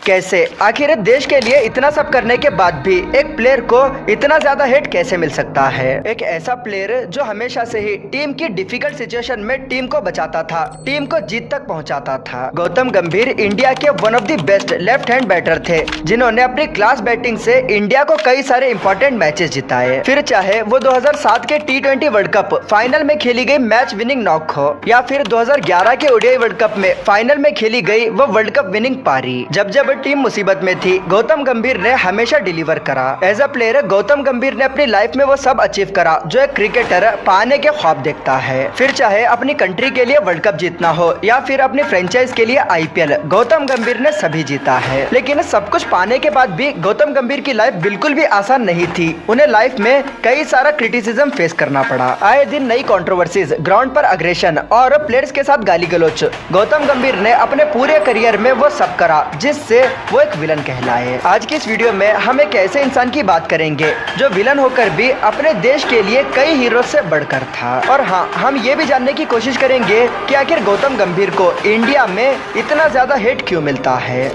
कैसे? आखिर देश के लिए इतना सब करने के बाद भी एक प्लेयर को इतना ज्यादा हेट कैसे मिल सकता है? एक ऐसा प्लेयर जो हमेशा से ही टीम की डिफिकल्ट सिचुएशन में टीम को बचाता था, टीम को जीत तक पहुंचाता था। गौतम गंभीर इंडिया के one of the best left hand batter थे, जिन्होंने अपनी क्लास बैटिंग से इंडिया को कई सारे इंपॉर्टेंट मैचेस जिताए। फिर चाहे वो 2007 के T20 वर्ल्ड कप फाइनल में खेली गई मैच विनिंग नॉक हो, या फिर 2011 के ओडीआई वर्ल्ड कप में फाइनल में खेली गई वो वर्ल्ड कप विनिंग पारी। जब जब टीम मुसीबत में थी, गौतम गंभीर ने हमेशा डिलीवर करा। एज अ प्लेयर गौतम गंभीर ने अपनी लाइफ में वो सब अचीव करा जो एक क्रिकेटर पाने के ख्वाब देखता है। फिर चाहे अपनी कंट्री के लिए वर्ल्ड कप जीतना हो या फिर अपनी फ्रेंचाइज के लिए IPL, गौतम गंभीर ने सभी जीता है। लेकिन सब कुछ पाने के बाद भी गौतम गंभीर की लाइफ बिल्कुल भी आसान नहीं थी। उन्हें लाइफ में कई सारा क्रिटिसिज्म फेस करना पड़ा। आए दिन नई कंट्रोवर्सीज, ग्राउंड पर अग्रेशन और प्लेयर्स के साथ गाली गलौच। गौतम गंभीर ने अपने पूरे करियर में वो सब करा जिससे वो एक विलन कहलाए। आज की इस वीडियो में हम एक ऐसे इंसान की बात करेंगे जो विलन होकर भी अपने देश के लिए कई हीरो से बढ़कर था। और हाँ, हम ये भी जानने की कोशिश करेंगे कि आखिर गौतम गंभीर को इंडिया में इतना ज्यादा हेट क्यों मिलता है।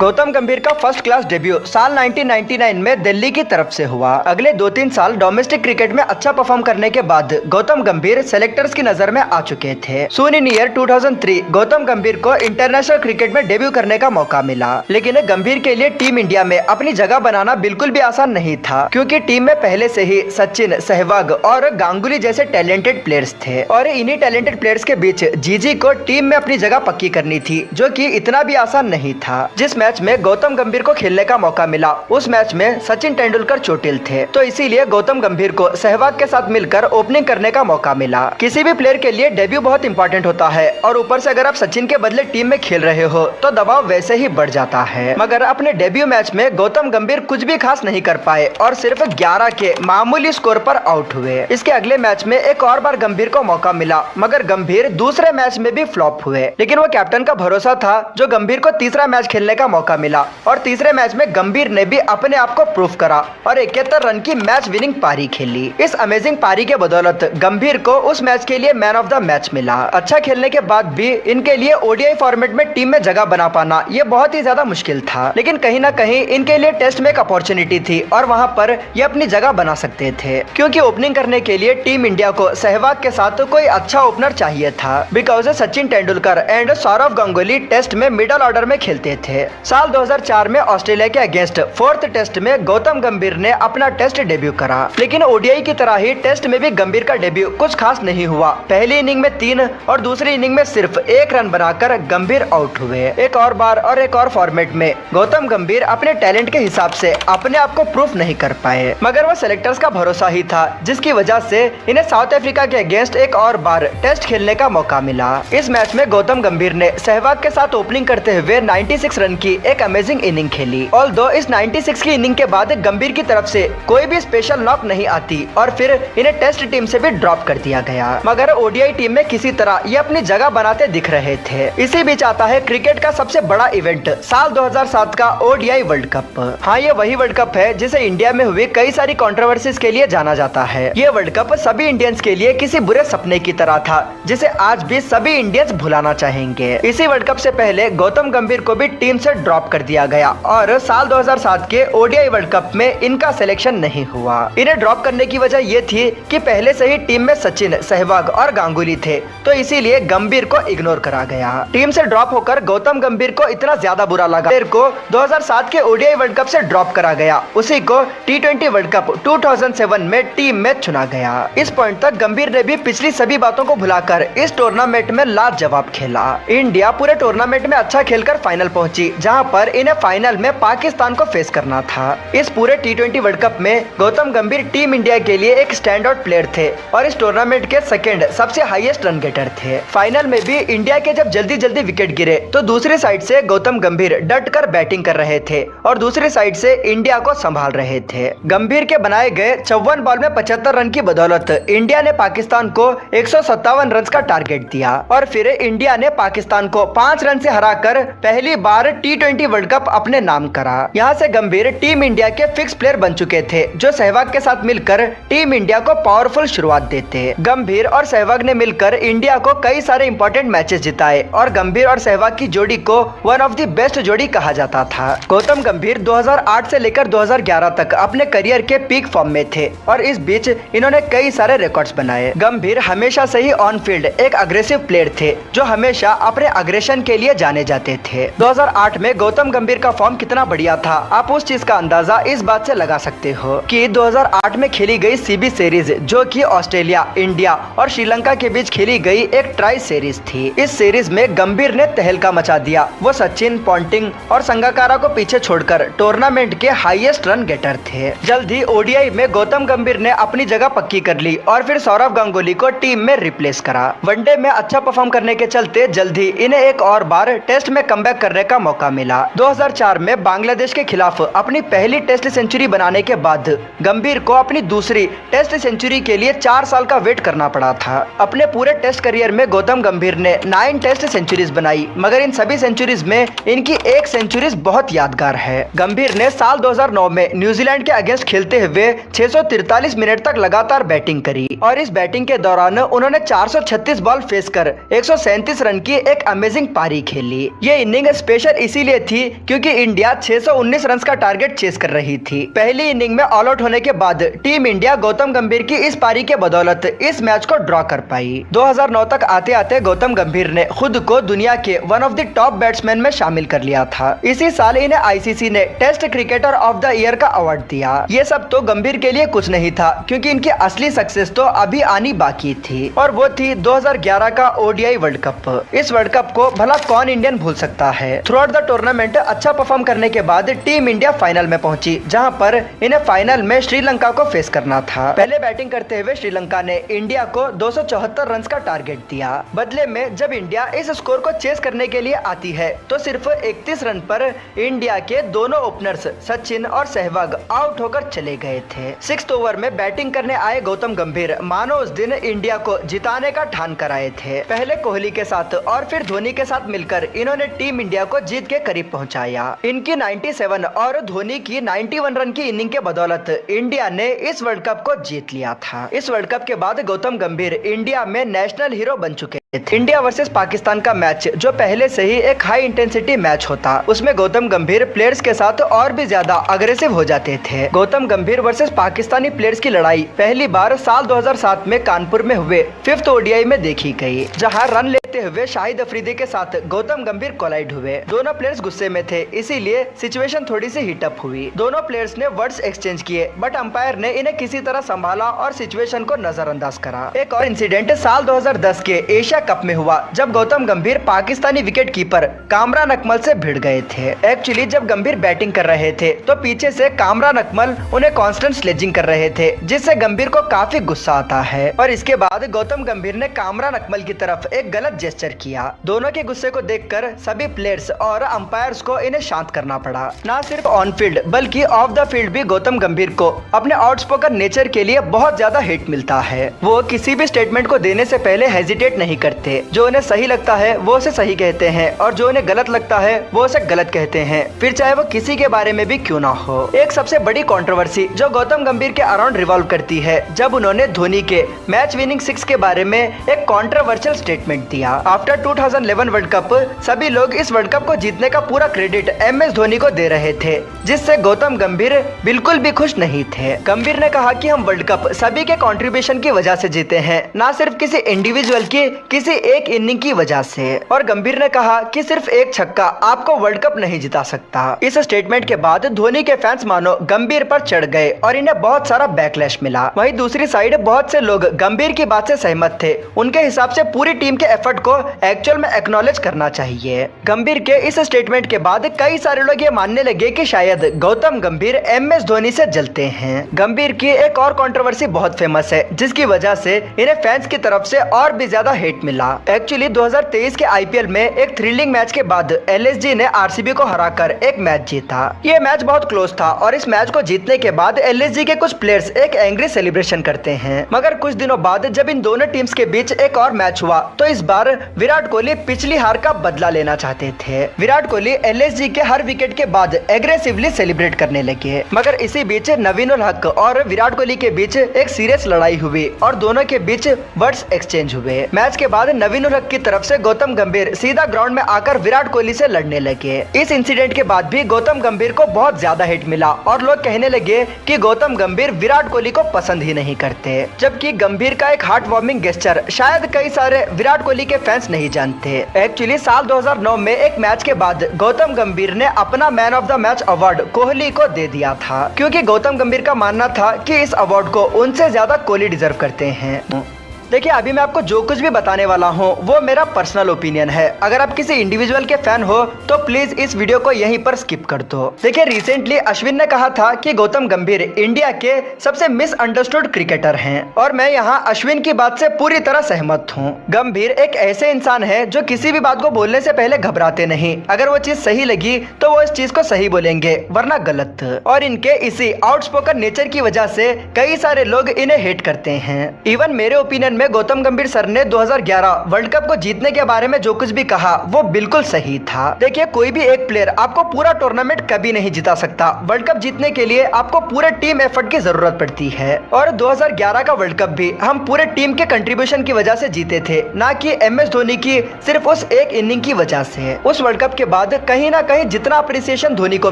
गौतम गंभीर का फर्स्ट क्लास डेब्यू साल 1999 में दिल्ली की तरफ से हुआ। अगले 2-3 साल डोमेस्टिक क्रिकेट में अच्छा परफॉर्म करने के बाद गौतम गंभीर सेलेक्टर्स की नजर में आ चुके थे। सून इन ईयर 2003 गौतम गंभीर को इंटरनेशनल क्रिकेट में डेब्यू करने का मौका मिला। लेकिन गंभीर के लिए टीम इंडिया में अपनी जगह बनाना बिल्कुल भी आसान नहीं था, क्योंकि टीम में पहले से ही सचिन, सहवाग और गांगुली जैसे टैलेंटेड प्लेयर्स थे। और इन्हीं टैलेंटेड प्लेयर्स के बीच जीजी को टीम में अपनी जगह पक्की करनी थी, जो कि इतना भी आसान नहीं था। जिस मैच में गौतम गंभीर को खेलने का मौका मिला, उस मैच में सचिन तेंदुलकर चोटिल थे, तो इसीलिए गौतम गंभीर को सहवाग के साथ मिलकर ओपनिंग करने का मौका मिला। किसी भी प्लेयर के लिए डेब्यू बहुत इंपॉर्टेंट होता है, और ऊपर से अगर आप सचिन के बदले टीम में खेल रहे हो तो दबाव वैसे ही बढ़ जाता है। मगर अपने डेब्यू मैच में गौतम गंभीर कुछ भी खास नहीं कर पाए और सिर्फ 11 के मामूली स्कोर पर आउट हुए। इसके अगले मैच में एक और बार गंभीर को मौका मिला, मगर गंभीर दूसरे मैच में भी फ्लॉप हुए। लेकिन वो कैप्टन का भरोसा था जो गंभीर को तीसरा मैच खेलने का मौका मिला, और तीसरे मैच में गंभीर ने भी अपने आप को प्रूफ करा और 71 रन की मैच विनिंग पारी खेली। इस अमेजिंग पारी के बदौलत गंभीर को उस मैच के लिए मैन ऑफ द मैच मिला। अच्छा खेलने के बाद भी इनके लिए ओडीआई फॉर्मेट में टीम में जगह बना पाना ये बहुत ही ज्यादा मुश्किल था। लेकिन कहीं ना कहीं इनके लिए टेस्ट में एक अपॉर्चुनिटी थी और वहाँ पर ये अपनी जगह बना सकते थे, क्योंकि ओपनिंग करने के लिए टीम इंडिया को सहवाग के साथ कोई अच्छा ओपनर चाहिए था, because Sachin Tendulkar and Saurav Ganguly test में मिडल ऑर्डर में खेलते थे। साल 2004 में ऑस्ट्रेलिया के अगेंस्ट 4th टेस्ट में गौतम गंभीर ने अपना टेस्ट डेब्यू करा। लेकिन ओडीआई की तरह ही टेस्ट में भी गंभीर का डेब्यू कुछ खास नहीं हुआ। पहली इनिंग में 3 और दूसरी इनिंग में सिर्फ 1 रन बनाकर गंभीर आउट हुए। एक और बार और एक और फॉर्मेट में गौतम गंभीर अपने टैलेंट के हिसाब से अपने आप को प्रूफ नहीं कर पाए, मगर वो सेलेक्टर्स का भरोसा ही था, जिसकी वजह से इन्हें साउथ अफ्रीका के अगेंस्ट एक और बार टेस्ट खेलने का मौका मिला। इस मैच में गौतम गंभीर ने सहवाग के साथ ओपनिंग करते हुए 96 रन की एक अमेजिंग इनिंग खेली। ऑल्दो इस 96 की इनिंग के बाद गंभीर की तरफ से कोई भी स्पेशल नॉक नहीं आती और फिर इन्हें टेस्ट टीम से भी ड्रॉप कर दिया गया, मगर ओडीआई टीम में किसी तरह ये अपनी जगह बनाते दिख रहे थे। इसी बीच आता है क्रिकेट का सबसे बड़ा इवेंट, साल 2007 का ओडीआई वर्ल्ड कप। हाँ, ये वही वर्ल्ड कप है जिसे इंडिया में हुई कई सारी कंट्रोवर्सीज के लिए जाना जाता है। ये वर्ल्ड कप सभी इंडियंस के लिए किसी बुरे सपने की तरह था, जिसे आज भी सभी इंडियंस भुलाना चाहेंगे। इसी वर्ल्ड कप से पहले गौतम गंभीर को भी टीम से ड्रॉप कर दिया गया और साल 2007 के ओडीआई वर्ल्ड कप में इनका सिलेक्शन नहीं हुआ। इन्हें ड्रॉप करने की वजह ये थी कि पहले से ही टीम में सचिन, सहवाग और गांगुली थे, तो इसीलिए गंभीर को इग्नोर करा गया। टीम से ड्रॉप होकर गौतम गंभीर को इतना ज्यादा बुरा लगा, प्लेयर को 2007 के ओडीआई वर्ल्ड कप से ड्रॉप करा गया। उसी को T20 वर्ल्ड कप 2007 में टीम में चुना गया। इस पॉइंट तक गंभीर ने भी पिछली सभी बातों को भुलाकर इस टूर्नामेंट में लाजवाब खेला। इंडिया पूरे टूर्नामेंट में अच्छा खेलकर फाइनल पहुंची, जहां पर इन्हें फाइनल में पाकिस्तान को फेस करना था। इस पूरे T20 वर्ल्ड कप में गौतम गंभीर टीम इंडिया के लिए एक स्टैंड आउट प्लेयर थे और इस टूर्नामेंट के सेकंड सबसे हाईएस्ट रन गेटर थे। फाइनल में भी इंडिया के जब जल्दी जल्दी विकेट गिरे तो दूसरी साइड से गौतम गंभीर डट कर बैटिंग कर रहे थे और दूसरी साइड से इंडिया को संभाल रहे थे। गंभीर के बनाए गए 54 बॉल में 75 रन की बदौलत इंडिया ने पाकिस्तान को 157 रन का टारगेट दिया और फिर इंडिया ने पाकिस्तान को 5 रन से हराकर पहली बार T20 T20 वर्ल्ड कप अपने नाम करा। यहाँ से गंभीर टीम इंडिया के फिक्स प्लेयर बन चुके थे, जो सहवाग के साथ मिलकर टीम इंडिया को पावरफुल शुरुआत देते। गंभीर और सहवाग ने मिलकर इंडिया को कई सारे इंपॉर्टेंट मैचेस जिताए और गंभीर और सहवाग की जोड़ी को वन ऑफ द बेस्ट जोड़ी कहा जाता था। गौतम गंभीर 2008 से लेकर 2011 तक अपने करियर के पीक फॉर्म में थे और इस बीच इन्होंने कई सारे रिकॉर्ड्स बनाए। गंभीर हमेशा से ही ऑन फील्ड एक अग्रेसिव प्लेयर थे, जो हमेशा अपने अग्रेशन के लिए जाने जाते थे। 2008 में गौतम गंभीर का फॉर्म कितना बढ़िया था, आप उस चीज का अंदाजा इस बात से लगा सकते हो कि 2008 में खेली गई सीबी सीरीज, जो कि ऑस्ट्रेलिया, इंडिया और श्रीलंका के बीच खेली गई एक ट्राई सीरीज थी। इस सीरीज में गंभीर ने तहलका मचा दिया। वो सचिन, पॉन्टिंग और संगाकारा को पीछे छोड़कर टूर्नामेंट के हाईएस्ट रन गेटर थे। जल्द ही ओडीआई में गौतम गंभीर ने अपनी जगह पक्की कर ली और फिर सौरव गांगुली को टीम में रिप्लेस करा। वनडे में अच्छा परफॉर्म करने के चलते जल्द ही इन्हें एक और बार टेस्ट में कमबैक करने का मौका मिला। 2004 में बांग्लादेश के खिलाफ अपनी पहली टेस्ट सेंचुरी बनाने के बाद गंभीर को अपनी दूसरी टेस्ट सेंचुरी के लिए 4 साल का वेट करना पड़ा था। अपने पूरे टेस्ट करियर में गौतम गंभीर ने 9 टेस्ट सेंचुरीज बनाई, मगर इन सभी सेंचुरीज में इनकी एक सेंचुरीज बहुत यादगार है। गंभीर ने साल 2009 में न्यूजीलैंड के अगेंस्ट खेलते हुए 643 मिनट तक लगातार बैटिंग करी और इस बैटिंग के दौरान उन्होंने 436 बॉल फेस कर 137 रन की एक अमेजिंग पारी खेली। ये इनिंग स्पेशल इसीलिए थी क्योंकि इंडिया 619 रन का टारगेट चेस कर रही थी। पहली इनिंग में ऑल आउट होने के बाद टीम इंडिया गौतम गंभीर की इस पारी के बदौलत इस मैच को ड्रॉ कर पाई। 2009 तक आते आते गौतम गंभीर ने खुद को दुनिया के one of the top batsman में शामिल कर लिया था। इसी साल इन्हें आईसीसी ने test cricketer of the year का अवार्ड दिया। ये सब तो गंभीर के लिए कुछ नहीं था, क्योंकि इनकी असली सक्सेस तो अभी आनी बाकी थी और वो थी 2011 का ओडीआई वर्ल्ड कप। इस वर्ल्ड कप को भला कौन इंडियन भूल सकता है। थ्रू आउट द टूर्नामेंट अच्छा परफॉर्म करने के बाद टीम इंडिया फाइनल में पहुंची, जहां पर इन्हें फाइनल में श्रीलंका को फेस करना था। पहले बैटिंग करते हुए श्रीलंका ने इंडिया को 274 रन का टारगेट दिया। बदले में जब इंडिया इस स्कोर को चेस करने के लिए आती है तो सिर्फ 31 रन पर इंडिया के दोनों ओपनर्स सचिन और सहवाग आउट होकर चले गए थे। 6th ओवर में बैटिंग करने आए गौतम गंभीर मानो उस दिन इंडिया को जिताने का ठान कर आए थे। पहले कोहली के साथ और फिर धोनी के साथ मिलकर इन्होंने टीम इंडिया को जीत के करीब पहुंचाया। इनकी 97 और धोनी की 91 रन की इनिंग के बदौलत इंडिया ने इस वर्ल्ड कप को जीत लिया था। इस वर्ल्ड कप के बाद गौतम गंभीर इंडिया में नेशनल हीरो बन चुके। इंडिया वर्सेस पाकिस्तान का मैच, जो पहले से ही एक हाई इंटेंसिटी मैच होता, उसमें गौतम गंभीर प्लेयर्स के साथ और भी ज्यादा अग्रेसिव हो जाते थे। गौतम गंभीर वर्सेस पाकिस्तानी प्लेयर्स की लड़ाई पहली बार साल 2007 में कानपुर में हुए 5th ओडीआई में देखी गई, जहां रन लेते हुए शाहिद अफरीदी के साथ गौतम गंभीर कोलाइड हुए। दोनों प्लेयर्स गुस्से में थे, इसीलिए सिचुएशन थोड़ी सी हीटअप हुई। दोनों प्लेयर्स ने वर्ड्स एक्सचेंज किए, बट अंपायर ने इन्हें किसी तरह संभाला और सिचुएशन को नजरअंदाज करा। एक और इंसिडेंट साल 2010 के एशिया कप में हुआ, जब गौतम गंभीर पाकिस्तानी विकेट कीपर कामरान अकमल से भिड़ गए थे। एक्चुअली जब गंभीर बैटिंग कर रहे थे तो पीछे से कामरान अकमल उन्हें कांस्टेंट स्लेजिंग कर रहे थे, जिससे गंभीर को काफी गुस्सा आता है और इसके बाद गौतम गंभीर ने कामरान अकमल की तरफ एक गलत जेस्चर किया। दोनों के गुस्से को देखकर सभी प्लेयर्स और अंपायर्स को इन्हें शांत करना पड़ा। न सिर्फ ऑन फील्ड बल्कि ऑफ द फील्ड भी गौतम गंभीर को अपने आउटस्पोकन नेचर के लिए बहुत ज्यादा हिट मिलता है। वो किसी भी स्टेटमेंट को देने से पहले हेजिटेट नहीं करते। जो उन्हें सही लगता है वो उसे सही कहते हैं और जो उन्हें गलत लगता है वो उसे गलत कहते हैं, फिर चाहे वो किसी के बारे में भी क्यों ना हो। एक सबसे बड़ी कंट्रोवर्सी जो गौतम गंभीर के अराउंड रिवॉल्व करती है, जब उन्होंने धोनी के मैच विनिंग 6 के बारे में एक कंट्रोवर्शियल स्टेटमेंट दिया। आफ्टर 2011 वर्ल्ड कप सभी लोग इस वर्ल्ड कप को जीतने का पूरा क्रेडिट MS धोनी को दे रहे थे, जिससे गौतम गंभीर बिल्कुल भी खुश नहीं थे। गंभीर ने कहा कि हम वर्ल्ड कप सभी के कंट्रीब्यूशन की वजह से जीते हैं, न सिर्फ किसी इंडिविजुअल की किसी एक इनिंग की वजह से। और गंभीर ने कहा कि सिर्फ एक छक्का आपको वर्ल्ड कप नहीं जिता सकता। इस स्टेटमेंट के बाद धोनी के फैंस मानो गंभीर पर चढ़ गए और इन्हें बहुत सारा बैकलैश मिला। वहीं दूसरी साइड बहुत से लोग गंभीर की बात से सहमत थे। उनके हिसाब से पूरी टीम के एफर्ट को एक्चुअल में एक्नॉलेज करना चाहिए। गंभीर के इस स्टेटमेंट के बाद कई सारे लोग ये मानने लगे कि शायद गौतम गंभीर MS धोनी से जलते हैं। गंभीर की एक और कंट्रोवर्सी बहुत फेमस है, जिसकी वजह से इन्हें फैंस की तरफ से और भी ज्यादा हेट मिला। एक्चुअली 2023 के IPL में एक थ्रिलिंग मैच के बाद LSG ने RCB को हराकर एक मैच जीता। ये मैच बहुत क्लोज था और इस मैच को जीतने के बाद LSG के कुछ प्लेयर्स एक एंग्री सेलिब्रेशन करते हैं। मगर कुछ दिनों बाद जब इन दोनों टीम्स के बीच एक और मैच हुआ तो इस बार अनुसार विराट कोहली पिछली हार का बदला लेना चाहते थे। विराट कोहली एलएसजी के हर विकेट के बाद एग्रेसिवली सेलिब्रेट करने लगे, मगर इसी बीच नवीन उल हक और विराट कोहली के बीच एक सीरियस लड़ाई हुई और दोनों के बीच वर्ड्स एक्सचेंज हुए। मैच के बाद नवीन उल हक की तरफ से गौतम गंभीर सीधा ग्राउंड में आकर विराट कोहली से लड़ने लगे। इस इंसिडेंट के बाद भी गौतम गंभीर को बहुत ज्यादा हिट मिला और लोग कहने लगे कि गौतम गंभीर विराट कोहली को पसंद ही नहीं करते, जबकि गंभीर का एक हार्ट वार्मिंग गेस्चर शायद कई सारे विराट कोहली के फैंस नहीं जानते। एक्चुअली साल 2009 में एक मैच के बाद गौतम गंभीर ने अपना man of the match award Kohli को दे दिया था, क्योंकि गौतम गंभीर का मानना था कि इस अवार्ड को उनसे ज्यादा कोहली डिजर्व करते हैं। देखिए, अभी मैं आपको जो कुछ भी बताने वाला हूँ वो मेरा पर्सनल ओपिनियन है। अगर आप किसी इंडिविजुअल के फैन हो तो प्लीज इस वीडियो को यहीं पर स्किप कर दो। देखिए, रिसेंटली अश्विन ने कहा था कि गौतम गंभीर इंडिया के सबसे मिसअंडरस्टूड क्रिकेटर हैं और मैं यहाँ अश्विन की बात से पूरी तरह सहमत हूँ। गंभीर एक ऐसे इंसान है जो किसी भी बात को बोलने से पहले घबराते नहीं। अगर वो चीज सही लगी तो वो इस चीज को सही बोलेंगे, वरना गलत। और इनके इसी आउटस्पोकन नेचर की वजह से कई सारे लोग इन्हें हेट करते हैं। इवन मेरे ओपिनियन में गौतम गंभीर सर ने 2011 वर्ल्ड कप को जीतने के बारे में जो कुछ भी कहा वो बिल्कुल सही था। देखिए, कोई भी एक प्लेयर आपको पूरा टूर्नामेंट कभी नहीं जिता सकता। वर्ल्ड कप जीतने के लिए आपको पूरे टीम एफर्ट की जरूरत पड़ती है और 2011 का वर्ल्ड कप भी हम पूरे टीम के कंट्रीब्यूशन की वजह से जीते थे, ना कि MS धोनी की सिर्फ उस एक इनिंग की वजह से। उस वर्ल्ड कप के बाद कहीं ना कहीं जितना अप्रिसिएशन धोनी को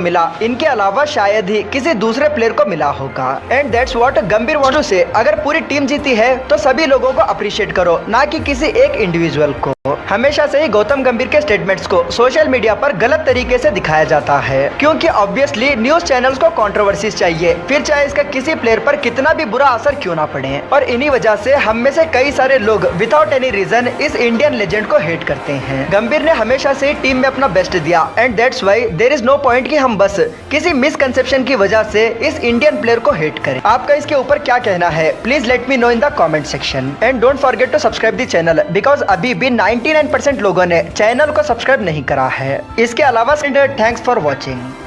मिला, इनके अलावा शायद ही किसी दूसरे प्लेयर को मिला होगा। एंड दैट्स व्हाट गंभीर वांट टू से। अगर पूरी टीम जीती है तो सभी लोगों को अप्रिशिएट करो, ना कि किसी एक इंडिविजुअल को। हमेशा से ही गौतम गंभीर के स्टेटमेंट्स को सोशल मीडिया पर गलत तरीके से दिखाया जाता है, क्योंकि ऑब्वियसली न्यूज चैनल्स को कंट्रोवर्सीज चाहिए, फिर चाहे इसका किसी प्लेयर पर कितना भी बुरा असर क्यों ना पड़े। और इन्हीं वजह से हम में से कई सारे लोग विदाउट एनी रीजन इस इंडियन लेजेंड को हेट करते हैं। गंभीर ने हमेशा से ही टीम में अपना बेस्ट दिया and that's why there is no point कि हम बस किसी मिसकंसेप्शन की वजह से इस इंडियन प्लेयर को हेट करें। आपका इसके ऊपर क्या कहना है, please let me know in the comment section and don't forget to subscribe the channel, because अभी भी 99% लोगों ने चैनल को सब्सक्राइब नहीं करा है। इसके अलावा थैंक्स फॉर वॉचिंग।